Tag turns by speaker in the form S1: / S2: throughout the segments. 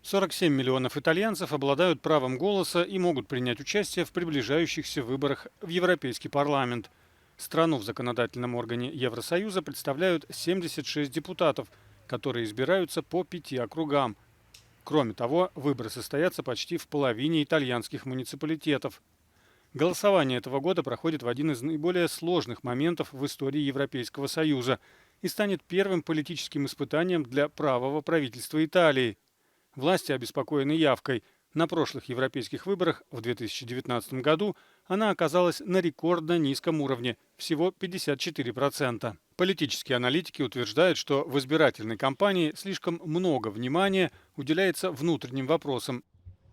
S1: 47 миллионов итальянцев обладают правом голоса и могут принять участие в приближающихся выборах в Европейский парламент. Страну в законодательном органе Евросоюза представляют 76 депутатов, которые избираются по 5 округам. Кроме того, выборы состоятся почти в половине итальянских муниципалитетов. Голосование этого года проходит в один из наиболее сложных моментов в истории Европейского Союза и станет первым политическим испытанием для правого правительства Италии. Власти обеспокоены явкой. На прошлых европейских выборах в 2019 году она оказалась на рекордно низком уровне – всего 54%. Политические аналитики утверждают, что в избирательной кампании слишком много внимания уделяется внутренним вопросам.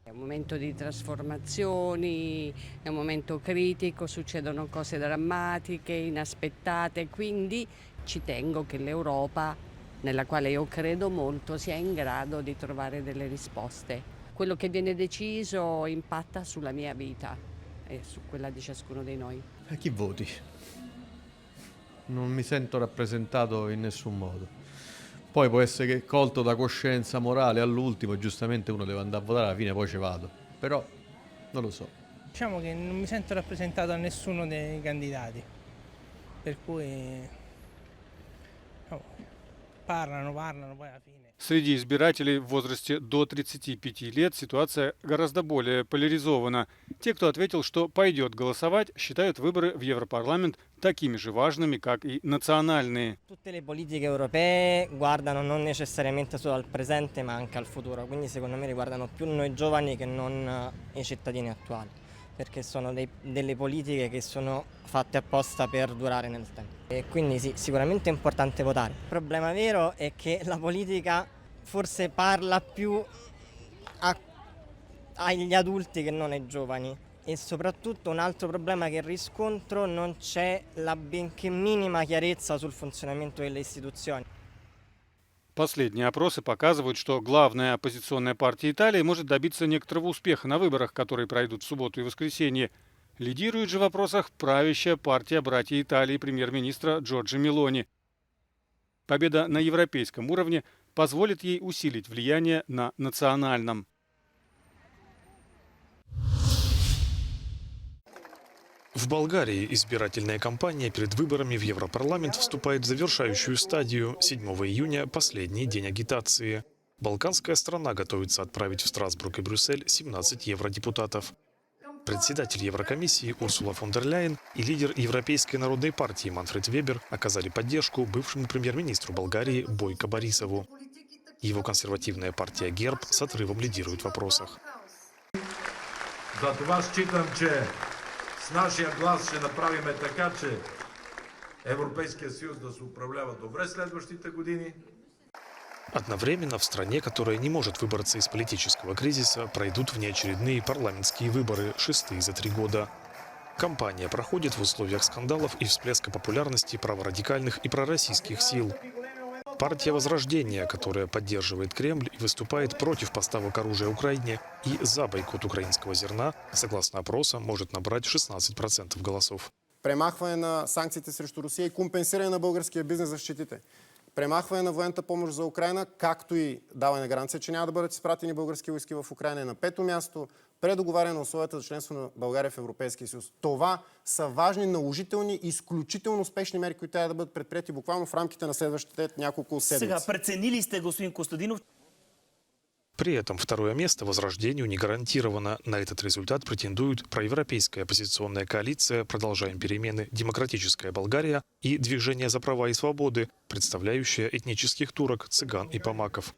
S2: È un momento di trasformazioni, è un momento critico, succedono cose drammatiche, inaspettate, quindi ci tengo che l'Europa, nella quale io credo molto, sia in grado di trovare delle risposte. Quello che viene deciso impatta sulla mia vita e su quella di ciascuno di noi.
S3: A chi voti? Non mi sento rappresentato in nessun modo. Poi può essere che colto da coscienza morale all'ultimo, giustamente uno deve andare a votare, alla fine poi ci vado. Però non lo so.
S4: Diciamo che non mi sento rappresentato a nessuno dei candidati, per cui parlano, poi alla fine.
S1: Среди избирателей в возрасте до 35 лет ситуация гораздо более поляризована. Те, кто ответил, что пойдет голосовать, считают выборы в Европарламент такими же важными, как и национальные.
S5: Tutte le politiche europee guardano non necessariamente solo al presente ma anche al futuro, quindi secondo me riguardano più noi giovani che non i cittadini attuali, perché sono delle politiche che sono fatte apposta per durare nel tempo. E quindi sì, sicuramente è importante votare. Il problema vero è che la politica forse parla più agli adulti che non ai giovani. E soprattutto un altro problema che riscontro, non c'è la benché minima chiarezza sul funzionamento delle istituzioni.
S1: Последние опросы показывают, что главная оппозиционная партия Италии может добиться некоторого успеха на выборах, которые пройдут в субботу и воскресенье. Лидирует же в вопросах правящая партия братья Италии премьер-министра Джорджа Мелони. Победа на европейском уровне позволит ей усилить влияние на национальном.
S6: В Болгарии избирательная кампания перед выборами в Европарламент вступает в завершающую стадию. 7 июня – последний день агитации. Балканская страна готовится отправить в Страсбург и Брюссель 17 евродепутатов. Председатель Еврокомиссии Урсула фон дер Ляйен и лидер Европейской народной партии Манфред Вебер оказали поддержку бывшему премьер-министру Болгарии Бойко Борисову. Его консервативная партия ГЕРБ с отрывом лидирует в вопросах.
S7: С нашия глас ще направим така, че Европейския съюз да се управлява добре следващите години.
S6: Одновременно в стране, которая не может выбраться из политического кризиса, пройдут внеочередные парламентские выборы, 6-е за 3 года. Кампания проходит в условиях скандалов и всплеска популярности праворадикальных и пророссийских сил. Партия Возрождения, которая поддерживает Кремль и выступает против поставок оружия Украине и за бойкот украинского зерна, согласно опросам, может набрать 16% голосов.
S8: Премахване на санкциите срещу Русия и компенсиране на българския бизнес за щетите. Премахване на военната помощ за Украина, както и даване гаранция, че няма да бъдат изпратени български войски в Украина. И на 5-то място, предоговаряне на условията за членство на България в Европейския съюз. Това са важни, наложителни, изключително успешни мерки, които трябва да бъдат предприяти буквално в рамките на следващите няколко седмици.
S9: Сега преценили сте, господин Костадинов?
S6: При этом второе место Возрождению не гарантировано. На этот результат претендуют проевропейская оппозиционная коалиция «Продолжаем перемены», «Демократическая Болгария» и «Движение за права и свободы», представляющее этнических турок, цыган и помаков.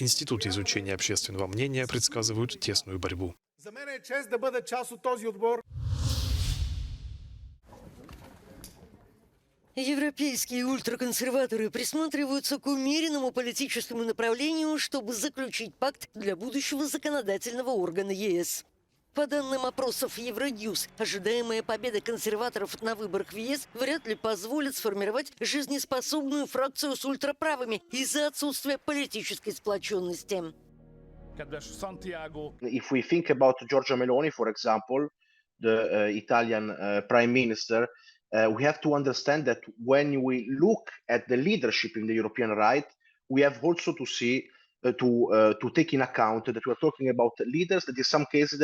S6: Институты изучения общественного мнения предсказывают тесную борьбу.
S10: Европейские ультраконсерваторы присматриваются к умеренному политическому направлению, чтобы заключить пакт для будущего законодательного органа ЕС. По данным опросов Euronews, ожидаемая победа консерваторов на выборах в ЕС вряд ли позволит сформировать жизнеспособную фракцию с ультраправыми из-за отсутствия политической сплоченности.
S11: If we think about Giorgia Meloni, for example, the Italian Prime Minister, we have to understand that when we look at the leadership in the European right, we have also to see to take in account that we're talking about leaders that in some cases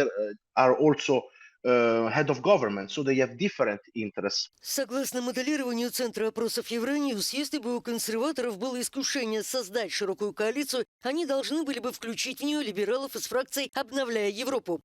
S11: are also head of government, so they have different interests.
S10: Согласно моделированию Центра опросов Euronews, если бы у консерваторов было искушение создать широкую коалицию, они должны были бы включить в нее либералов из фракций «Обновляя Европу».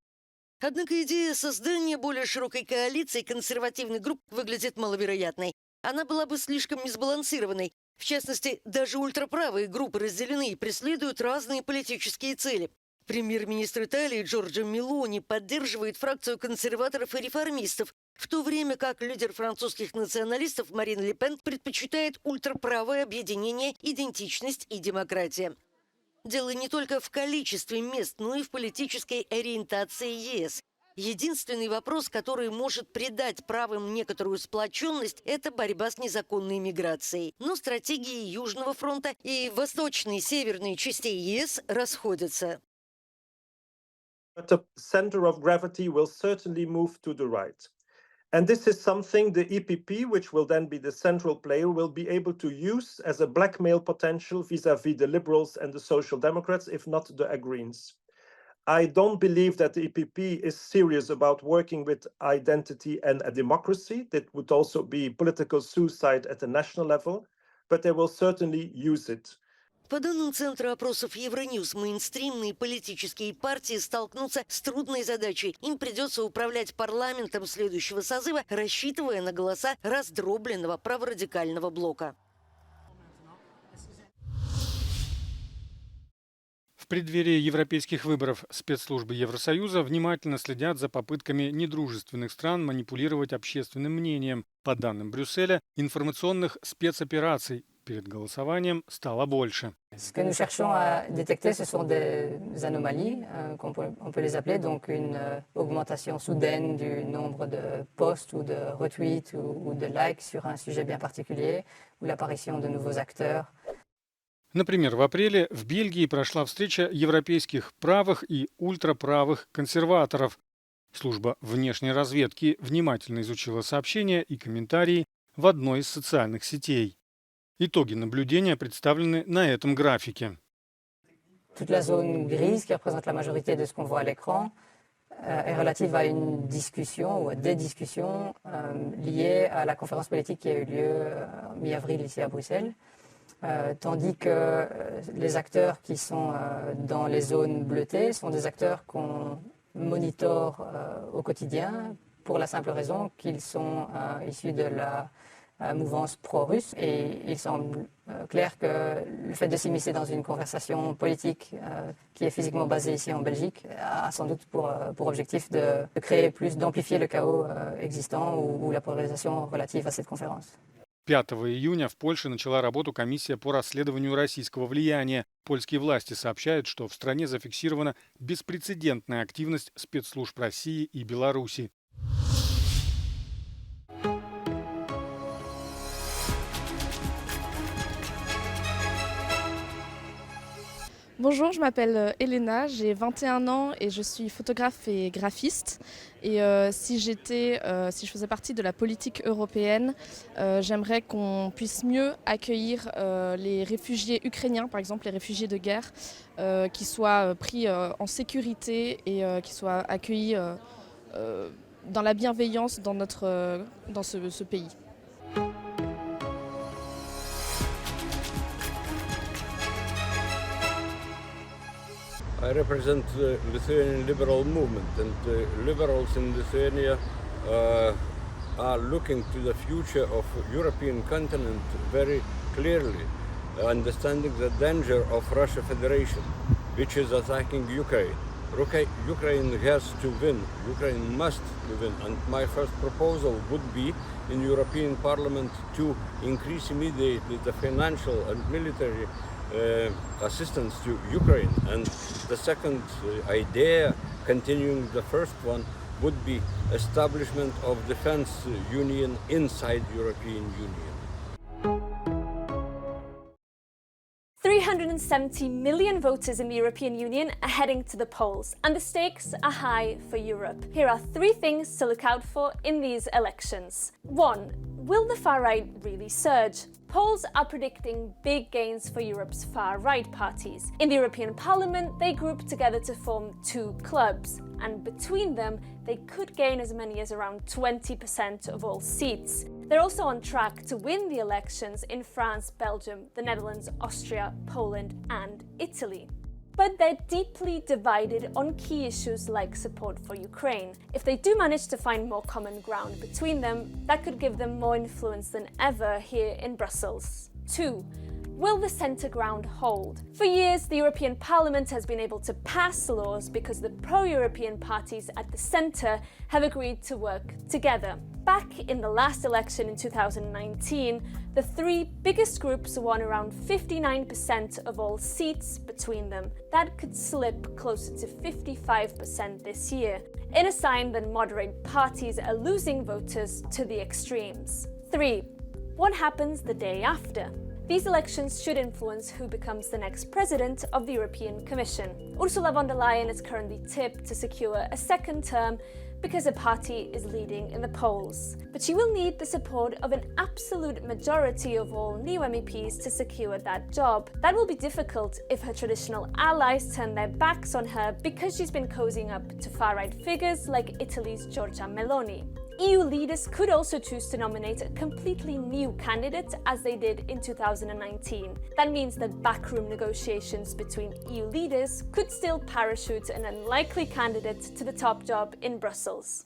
S10: Однако идея создания более широкой коалиции консервативных групп выглядит маловероятной. Она была бы слишком несбалансированной. В частности, даже ультраправые группы разделены и преследуют разные политические цели. Премьер-министр Италии Джорджо Мелони поддерживает фракцию консерваторов и реформистов, в то время как лидер французских националистов Марин Ле Пен предпочитает ультраправое объединение «Идентичность и демократия». Дело не только в количестве мест, но и в политической ориентации ЕС. Единственный вопрос, который может придать правым некоторую сплоченность, это борьба с незаконной миграцией. Но стратегии Южного фронта и восточной и северной частей ЕС расходятся.
S12: But the center of gravity will certainly move to the right. And this is something the EPP, which will then be the central player, will be able to use as a blackmail potential vis-à-vis the Liberals and the Social Democrats, if not the Greens. I don't believe that the EPP is serious about working with identity and a democracy. That would also be political suicide at the national level, but they will certainly use it.
S10: По данным Центра опросов Euronews, мейнстримные политические партии столкнутся с трудной задачей. Им придется управлять парламентом следующего созыва, рассчитывая на голоса раздробленного праворадикального блока.
S1: В преддверии европейских выборов спецслужбы Евросоюза внимательно следят за попытками недружественных стран манипулировать общественным мнением. По данным Брюсселя, информационных спецопераций перед голосованием стало больше.
S13: Ce que nous cherchons à détecter, ce sont des anomalies, on peut les appeler, donc une augmentation soudaine du nombre de posts ou de retweets ou de likes sur un sujet bien particulier, ou l'apparition de nouveaux acteurs.
S1: Например, в апреле в Бельгии прошла встреча европейских правых и ультраправых консерваторов. Служба внешней разведки внимательно изучила сообщения и комментарии в одной из социальных сетей. Итоги наблюдения представлены на этом графике.
S13: Toute la zone grise qui représente la majorité de ce qu'on voit à l'écran est relative à une discussion ou à des discussions liées à la conférence politique qui a eu lieu mi-avril ici à Bruxelles. Tandis que les acteurs qui sont dans les zones bleutées sont des acteurs qu'on monitore au quotidien pour la simple raison qu'ils sont issus de la mouvance pro-russe. Et il semble clair que le fait de s'immiscer dans une conversation politique qui est physiquement basée ici en Belgique a sans doute pour objectif de créer plus, d'amplifier le chaos existant ou la polarisation relative à cette conférence.
S1: 5 июня в Польше начала работу комиссия по расследованию российского влияния. Польские власти сообщают, что в стране зафиксирована беспрецедентная активность спецслужб России и Беларуси.
S14: Bonjour, je m'appelle Elena, j'ai 21 ans et je suis photographe et graphiste. Et si je faisais partie de la politique européenne, j'aimerais qu'on puisse mieux accueillir les réfugiés ukrainiens, par exemple les réfugiés de guerre, qui soient pris en sécurité et qui soient accueillis dans la bienveillance dans ce pays.
S15: I represent the Lithuanian liberal movement, and the liberals in Lithuania are looking to the future of European continent very clearly, understanding the danger of Russia Federation, which is attacking Ukraine. Ukraine has to win, Ukraine must win, and my first proposal would be in European Parliament to increase immediately the financial and military assistance to Ukraine. And the second idea, continuing the first one, would be establishment of defense union inside European Union.
S16: 370 million voters in the European Union are heading to the polls, and the stakes are high for Europe. Here are 3 things to look out for in these elections. 1. will the far right really surge? Polls are predicting big gains for Europe's far-right parties. In the European Parliament, they group together to form two clubs, and between them, they could gain as many as around 20% of all seats. They're also on track to win the elections in France, Belgium, the Netherlands, Austria, Poland, and Italy. But they're deeply divided on key issues like support for Ukraine. If they do manage to find more common ground between them, that could give them more influence than ever here in Brussels. 2. Will the centre ground hold? For years, the European Parliament has been able to pass laws because the pro-European parties at the centre have agreed to work together. Back in the last election in 2019, the three biggest groups won around 59% of all seats between them. That could slip closer to 55% this year, in a sign that moderate parties are losing voters to the extremes. 3. What happens the day after? These elections should influence who becomes the next president of the European Commission. Ursula von der Leyen is currently tipped to secure a second term because her party is leading in the polls. But she will need the support of an absolute majority of all new MEPs to secure that job. That will be difficult if her traditional allies turn their backs on her because she's been cozying up to far-right figures like Italy's Giorgia Meloni. EU leaders could also choose to nominate a completely new candidate, as they did in 2019. That means that backroom negotiations between EU leaders could still parachute an unlikely candidate to the top job in Brussels.